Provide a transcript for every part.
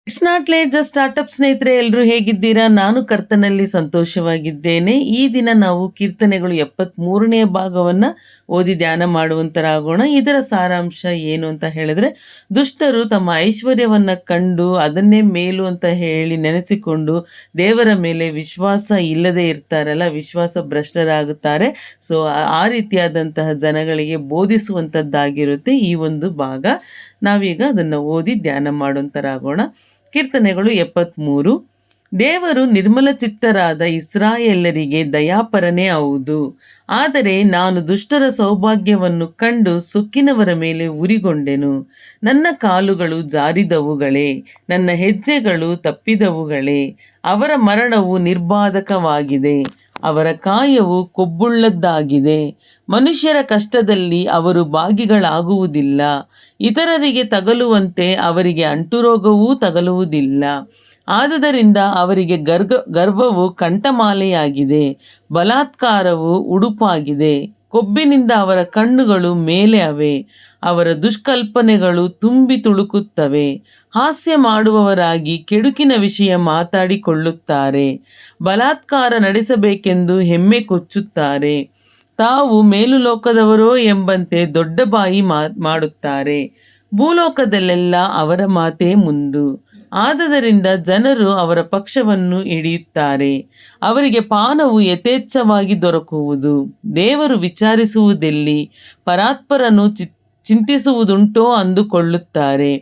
It's not late just startup ಸ್ನೇಹಿತರೆ, ಎಲ್ಲರೂ ಹೇಗಿದ್ದೀರಾ? ನಾನು ಕರ್ತನಲ್ಲಿ ಸಂತೋಷವಾಗಿದ್ದೇನೆ. ಈ ದಿನ ನಾವು ಕೀರ್ತನೆಗಳು 73ನೇ ಭಾಗವನ್ನು ಓದಿ ಧ್ಯಾನ ಮಾಡುವಂತರಾಗೋಣ. ಇದರ ಸಾರಾಂಶ ಏನು ಅಂತ ಹೇಳಿದ್ರೆ, ದುಷ್ಟರು ತಮ್ಮ ಐಶ್ವರ್ಯವನ್ನು ಕಂಡು ಅದನ್ನೇ ಮೇಲು ಅಂತ ಹೇಳಿ ನೆನೆಸಿಕೊಂಡು ದೇವರ ಮೇಲೆ ವಿಶ್ವಾಸ ಇಲ್ಲದೆ ಇರ್ತಾರಲ್ಲ, ವಿಶ್ವಾಸ ಭ್ರಷ್ಟರಾಗುತ್ತಾರೆ. ಸೊ ಆ ರೀತಿಯಾದಂತಹ ಜನಗಳಿಗೆ ಬೋಧಿಸುವಂಥದ್ದಾಗಿರುತ್ತೆ ಈ ಒಂದು ಭಾಗ. ನಾವೀಗ ಅದನ್ನು ಓದಿ ಧ್ಯಾನ ಮಾಡುವಂತರಾಗೋಣ. ಕೀರ್ತನೆಗಳು 73. ದೇವರು ನಿರ್ಮಲ ಚಿತ್ತರಾದ ಇಸ್ರಾಯೇಲರಿಗೆ ದಯಾಪರನೇ ಹೌದು. ಆದರೆ ನಾನು ದುಷ್ಟರ ಸೌಭಾಗ್ಯವನ್ನು ಕಂಡು ಸೊಕ್ಕಿನವರ ಮೇಲೆ ಉರಿಗೊಂಡೆನು. ನನ್ನ ಕಾಲುಗಳು ಜಾರಿದವುಗಳೇ, ನನ್ನ ಹೆಜ್ಜೆಗಳು ತಪ್ಪಿದವುಗಳೇ. ಅವರ ಮರಣವು ನಿರ್ಬಾಧಕವಾಗಿದೆ, ಅವರ ಕಾಯವು ಕೊಬ್ಬುಳ್ಳದ್ದಾಗಿದೆ. ಮನುಷ್ಯರ ಕಷ್ಟದಲ್ಲಿ ಅವರು ಭಾಗಿಗಳಾಗುವುದಿಲ್ಲ. ಇತರರಿಗೆ ತಗಲುವಂತೆ ಅವರಿಗೆ ಅಂಟುರೋಗವೂ ತಗಲುವುದಿಲ್ಲ. ಆದುದರಿಂದ ಅವರಿಗೆ ಗರ್ವವು ಕಂಠಮಾಲೆಯಾಗಿದೆ, ಬಲಾತ್ಕಾರವು ಉಡುಪಾಗಿದೆ. ಕೊಬ್ಬಿನಿಂದ ಅವರ ಕಣ್ಣುಗಳು ಮೇಲೆ ಅವೆ, ಅವರ ದುಷ್ಕಲ್ಪನೆಗಳು ತುಂಬಿ ತುಳುಕುತ್ತವೆ. ಹಾಸ್ಯ ಮಾಡುವವರಾಗಿ ಕೆಡುಕಿನ ವಿಷಯ ಮಾತಾಡಿಕೊಳ್ಳುತ್ತಾರೆ. ಬಲಾತ್ಕಾರ ನಡೆಸಬೇಕೆಂದು ಹೆಮ್ಮೆ ಕೊಚ್ಚುತ್ತಾರೆ. ತಾವು ಮೇಲುಲೋಕದವರೋ ಎಂಬಂತೆ ದೊಡ್ಡ ಬಾಯಿ ಮಾಡುತ್ತಾರೆ. ಭೂಲೋಕದಲ್ಲೆಲ್ಲ ಅವರ ಮಾತೇ ಮುಂದು. ಆದದರಿಂದ ಜನರು ಅವರ ಪಕ್ಷವನ್ನು ಹಿಡಿಯುತ್ತಾರೆ. ಅವರಿಗೆ ಪಾನವು ಯಥೇಚ್ಛವಾಗಿ ದೊರಕುವುದು. ದೇವರು ವಿಚಾರಿಸುವುದೆಲ್ಲಿ? ಪರಾತ್ಪರನು ಚಿಂತಿಸುವುದುಂಟೋ ಅಂದುಕೊಳ್ಳುತ್ತಾರೆ.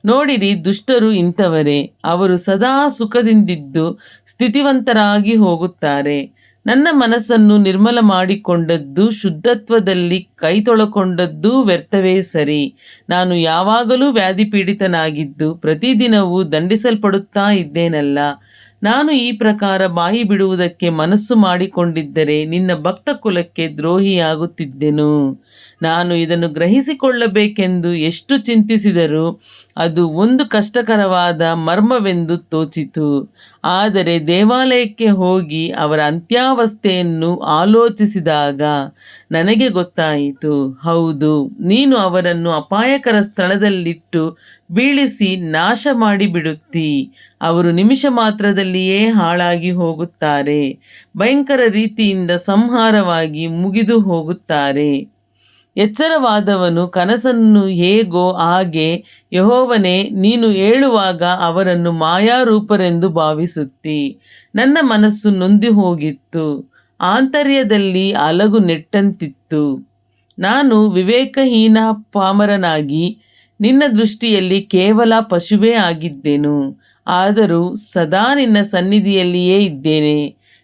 ನೋಡಿರಿ, ದುಷ್ಟರು ಇಂಥವರೇ. ಅವರು ಸದಾ ಸುಖದಿಂದಿದ್ದು ಸ್ಥಿತಿವಂತರಾಗಿ ಹೋಗುತ್ತಾರೆ. ನನ್ನ ಮನಸ್ಸನ್ನು ನಿರ್ಮಲ ಮಾಡಿಕೊಂಡದ್ದು, ಶುದ್ಧತ್ವದಲ್ಲಿ ಕೈ ತೊಳಕೊಂಡದ್ದು ವ್ಯರ್ಥವೇ ಸರಿ. ನಾನು ಯಾವಾಗಲೂ ವ್ಯಾಧಿಪೀಡಿತನಾಗಿದ್ದು ಪ್ರತಿದಿನವೂ ದಂಡಿಸಲ್ಪಡುತ್ತಾ ಇದ್ದೇನಲ್ಲ. ನಾನು ಈ ಪ್ರಕಾರ ಬಾಯಿ ಬಿಡುವುದಕ್ಕೆ ಮನಸ್ಸು ಮಾಡಿಕೊಂಡಿದ್ದರೆ ನಿನ್ನ ಭಕ್ತ ಕುಲಕ್ಕೆ ದ್ರೋಹಿಯಾಗುತ್ತಿದ್ದೆನು. ನಾನು ಇದನ್ನು ಗ್ರಹಿಸಿಕೊಳ್ಳಬೇಕೆಂದು ಎಷ್ಟು ಚಿಂತಿಸಿದರೂ ಅದು ಒಂದು ಕಷ್ಟಕರವಾದ ಮರ್ಮವೆಂದು ತೋಚಿತು. ಆದರೆ ದೇವಾಲಯಕ್ಕೆ ಹೋಗಿ ಅವರ ಅಂತ್ಯಾವಸ್ಥೆಯನ್ನು ಆಲೋಚಿಸಿದಾಗ ನನಗೆ ಗೊತ್ತಾಯಿತು. ಹೌದು, ನೀನು ಅವರನ್ನು ಅಪಾಯಕರ ಸ್ಥಳದಲ್ಲಿಟ್ಟು ಬೀಳಿಸಿ ನಾಶ ಮಾಡಿಬಿಡುತ್ತೀ. ಅವರು ನಿಮಿಷ ಮಾತ್ರದಲ್ಲಿಯೇ ಹಾಳಾಗಿ ಹೋಗುತ್ತಾರೆ. ಭಯಂಕರ ರೀತಿಯಿಂದ ಸಂಹಾರವಾಗಿ ಮುಗಿದು ಹೋಗುತ್ತಾರೆ. ಎಚ್ಚರವಾದವನು ಕನಸನ್ನು ಹೇಗೋ ಹಾಗೆ, ಯೆಹೋವನೇ, ನೀನು ಹೇಳುವಾಗ ಅವರನ್ನು ಮಾಯಾರೂಪರೆಂದು ಭಾವಿಸುತ್ತೀ. ನನ್ನ ಮನಸ್ಸು ನೊಂದು ಹೋಗಿತ್ತು, ಆಂತರ್ಯದಲ್ಲಿ ಅಲಗು ನೆಟ್ಟಂತಿತ್ತು. ನಾನು ವಿವೇಕಹೀನ ಪಾಮರನಾಗಿ ನಿನ್ನ ದೃಷ್ಟಿಯಲ್ಲಿ ಕೇವಲ ಪಶುವೇ ಆಗಿದ್ದೆನು. ಆದರೂ ಸದಾ ನಿನ್ನ ಸನ್ನಿಧಿಯಲ್ಲಿಯೇ ಇದ್ದೇನೆ.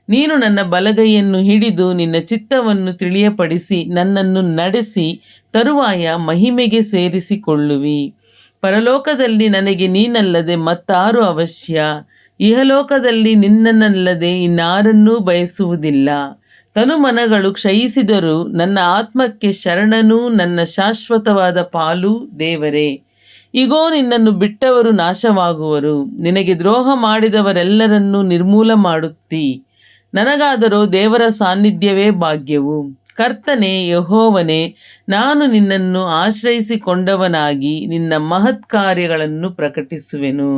ನೀನು ನನ್ನ ಬಲಗೈಯನ್ನು ಹಿಡಿದು ನಿನ್ನ ಚಿತ್ತವನ್ನು ತಿಳಿಯಪಡಿಸಿ ನನ್ನನ್ನು ನಡೆಸಿ ತರುವಾಯ ಮಹಿಮೆಗೆ ಸೇರಿಸಿಕೊಳ್ಳುವಿ. ಪರಲೋಕದಲ್ಲಿ ನನಗೆ ನೀನಲ್ಲದೆ ಮತ್ತಾರು ಅವಶ್ಯ. ಇಹಲೋಕದಲ್ಲಿ ನಿನ್ನನ್ನಲ್ಲದೆ ಇನ್ನಾರನ್ನೂ ಬಯಸುವುದಿಲ್ಲ. ತನುಮನಗಳು ಕ್ಷಯಿಸಿದರೂ ನನ್ನ ಆತ್ಮಕ್ಕೆ ಶರಣನೂ ನನ್ನ ಶಾಶ್ವತವಾದ ಪಾಲು ದೇವರೇ. ಇಗೋ, ನಿನ್ನನ್ನು ಬಿಟ್ಟವರು ನಾಶವಾಗುವರು. ನಿನಗೆ ದ್ರೋಹ ಮಾಡಿದವರೆಲ್ಲರನ್ನೂ ನಿರ್ಮೂಲ ಮಾಡುತ್ತೀ. ನನಗಾದರೋ ದೇವರ ಸಾನ್ನಿಧ್ಯವೇ ಭಾಗ್ಯವು. ಕರ್ತನೇ, ಯೆಹೋವನೇ, ನಾನು ನಿನ್ನನ್ನು ಆಶ್ರಯಿಸಿಕೊಂಡವನಾಗಿ ನಿನ್ನ ಮಹತ್ ಕಾರ್ಯಗಳನ್ನು ಪ್ರಕಟಿಸುವೆನು.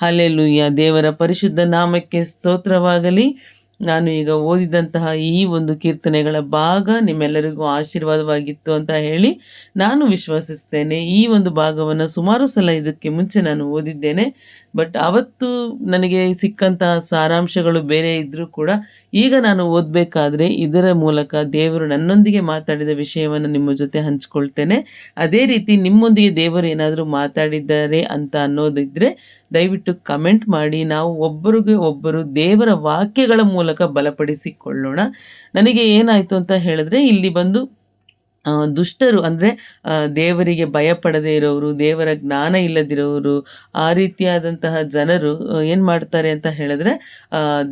ಹಲ್ಲೆಲೂಯಾ. ದೇವರ ಪರಿಶುದ್ಧ ನಾಮಕ್ಕೆ ಸ್ತೋತ್ರವಾಗಲಿ. ನಾನು ಈಗ ಓದಿದಂತಹ ಈ ಒಂದು ಕೀರ್ತನೆಗಳ ಭಾಗ ನಿಮ್ಮೆಲ್ಲರಿಗೂ ಆಶೀರ್ವಾದವಾಗಿತ್ತು ಅಂತ ಹೇಳಿ ನಾನು ವಿಶ್ವಾಸಿಸ್ತೇನೆ. ಈ ಒಂದು ಭಾಗವನ್ನು ಸುಮಾರು ಸಲ ಇದಕ್ಕೆ ಮುಂಚೆ ನಾನು ಓದಿದ್ದೇನೆ. ಬಟ್ ಅವತ್ತು ನನಗೆ ಸಿಕ್ಕಂತಹ ಸಾರಾಂಶಗಳು ಬೇರೆ ಇದ್ದರೂ ಕೂಡ ಈಗ ನಾನು ಓದಬೇಕಾದ್ರೆ ಇದರ ಮೂಲಕ ದೇವರು ನನ್ನೊಂದಿಗೆ ಮಾತಾಡಿದ ವಿಷಯವನ್ನು ನಿಮ್ಮ ಜೊತೆ ಹಂಚ್ಕೊಳ್ತೇನೆ. ಅದೇ ರೀತಿ ನಿಮ್ಮೊಂದಿಗೆ ದೇವರು ಏನಾದರೂ ಮಾತಾಡಿದ್ದಾರೆ ಅಂತ ಅನ್ನೋದಿದ್ದರೆ ದಯವಿಟ್ಟು ಕಮೆಂಟ್ ಮಾಡಿ. ನಾವು ಒಬ್ಬರಿಗೆ ಒಬ್ಬರು ದೇವರ ವಾಕ್ಯಗಳ ಮೂಲಕ ಬಲಪಡಿಸಿಕೊಳ್ಳೋಣ. ನನಗೆ ಏನಾಯಿತು ಅಂತ ಹೇಳಿದ್ರೆ, ಇಲ್ಲಿ ಬಂದು ದುಷ್ಟರು ಅಂದರೆ ದೇವರಿಗೆ ಭಯಪಡದೇ ಇರೋರು, ದೇವರ ಜ್ಞಾನ ಇಲ್ಲದಿರೋರು, ಆ ರೀತಿಯಾದಂತಹ ಜನರು ಏನು ಮಾಡ್ತಾರೆ ಅಂತ ಹೇಳಿದ್ರೆ,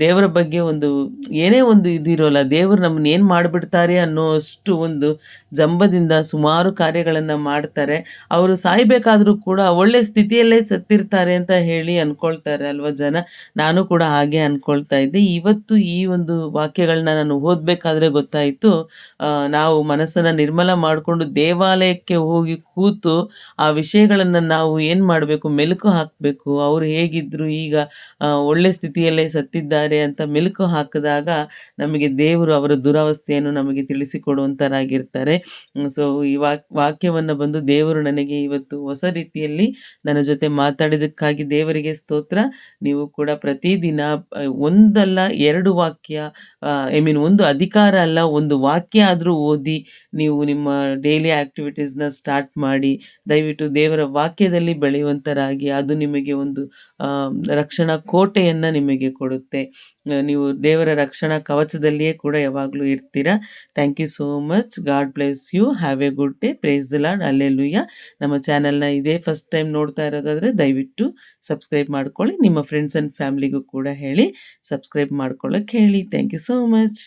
ದೇವರ ಬಗ್ಗೆ ಏನೇ ಒಂದು ಇದಿರೋಲ್ಲ, ದೇವರು ನಮ್ಮನ್ನ ಏನು ಮಾಡಿಬಿಡ್ತಾರೆ ಅನ್ನೋಷ್ಟು ಒಂದು ಜಂಬದಿಂದ ಸುಮಾರು ಕಾರ್ಯಗಳನ್ನು ಮಾಡ್ತಾರೆ. ಅವರು ಸಾಯಬೇಕಾದ್ರೂ ಕೂಡ ಒಳ್ಳೆ ಸ್ಥಿತಿಯಲ್ಲೇ ಸತ್ತಿರ್ತಾರೆ ಅಂತ ಹೇಳಿ ಅಂದ್ಕೊಳ್ತಾರೆ ಅಲ್ವ ಜನ. ನಾನು ಕೂಡ ಹಾಗೆ ಅಂದ್ಕೊಳ್ತಾ ಇದ್ದೆ. ಇವತ್ತು ಈ ಒಂದು ವಾಕ್ಯಗಳನ್ನ ನಾನು ಓದಬೇಕಾದ್ರೆ ಗೊತ್ತಾಯಿತು, ನಾವು ಮನಸ್ಸನ್ನು ನಿರ್ಮಲ ನಿರ್ಮಲ ಮಾಡಿಕೊಂಡು ದೇವಾಲಯಕ್ಕೆ ಹೋಗಿ ಕೂತು ಆ ವಿಷಯಗಳನ್ನು ನಾವು ಏನು ಮಾಡಬೇಕು, ಮೆಲುಕು ಹಾಕಬೇಕು. ಅವರು ಹೇಗಿದ್ದರು, ಈಗ ಒಳ್ಳೆ ಸ್ಥಿತಿಯಲ್ಲೇ ಸತ್ತಿದ್ದಾರೆ ಅಂತ ಮೆಲುಕು ಹಾಕಿದಾಗ ನಮಗೆ ದೇವರು ಅವರ ದುರವಸ್ಥೆಯನ್ನು ನಮಗೆ ತಿಳಿಸಿಕೊಡುವಂಥರಾಗಿರ್ತಾರೆ. ಸೊ ಈ ವಾಕ್ಯವನ್ನು ಬಂದು ದೇವರು ನನಗೆ ಇವತ್ತು ಹೊಸ ರೀತಿಯಲ್ಲಿ ನನ್ನ ಜೊತೆ ಮಾತಾಡಿದ್ದಕ್ಕಾಗಿ ದೇವರಿಗೆ ಸ್ತೋತ್ರ. ನೀವು ಕೂಡ ಪ್ರತಿದಿನ ಒಂದಲ್ಲ 2 ವಾಕ್ಯ, ಒಂದು ಅಧಿಕಾರ ಅಲ್ಲ, ಒಂದು ವಾಕ್ಯ ಆದರೂ ಓದಿ ನೀವು ನಿಮ್ಮ ಡೈಲಿ ಆಕ್ಟಿವಿಟೀಸ್‌ನ ಸ್ಟಾರ್ಟ್ ಮಾಡಿ. ದಯವಿಟ್ಟು ದೇವರ ವಾಕ್ಯದಲ್ಲಿ ಬೆಳೆಯುವಂತರಾಗಿ, ಅದು ನಿಮಗೆ ಒಂದು ರಕ್ಷಣಾ ಕೋಟೆಯನ್ನ ನಿಮಗೆ ಕೊಡುತ್ತೆ. ನೀವು ದೇವರ ರಕ್ಷಣಾ ಕವಚದಲ್ಲಿಯೇ ಕೂಡ ಯಾವಾಗಲೂ ಇರ್ತೀರಾ. Thank you so much. God bless you. Have a good day. Praise the Lord. Hallelujah. ನಮ್ಮ ಚಾನೆಲ್‌ನ ಇದೇ ಫಸ್ಟ್ ಟೈಮ್ ನೋಡ್ತಾ ಇರೋದಾದ್ರೆ ದಯವಿಟ್ಟು ಸಬ್ಸ್ಕ್ರೈಬ್ ಮಾಡ್ಕೊಳ್ಳಿ. ನಿಮ್ಮ ಫ್ರೆಂಡ್ಸ್ ಆ್ಯಂಡ್ ಫ್ಯಾಮಿಲಿಗೂ ಕೂಡ ಹೇಳಿ, ಸಬ್ಸ್ಕ್ರೈಬ್ ಮಾಡ್ಕೊಳ್ಳೋಕೆ ಹೇಳಿ. Thank you so much.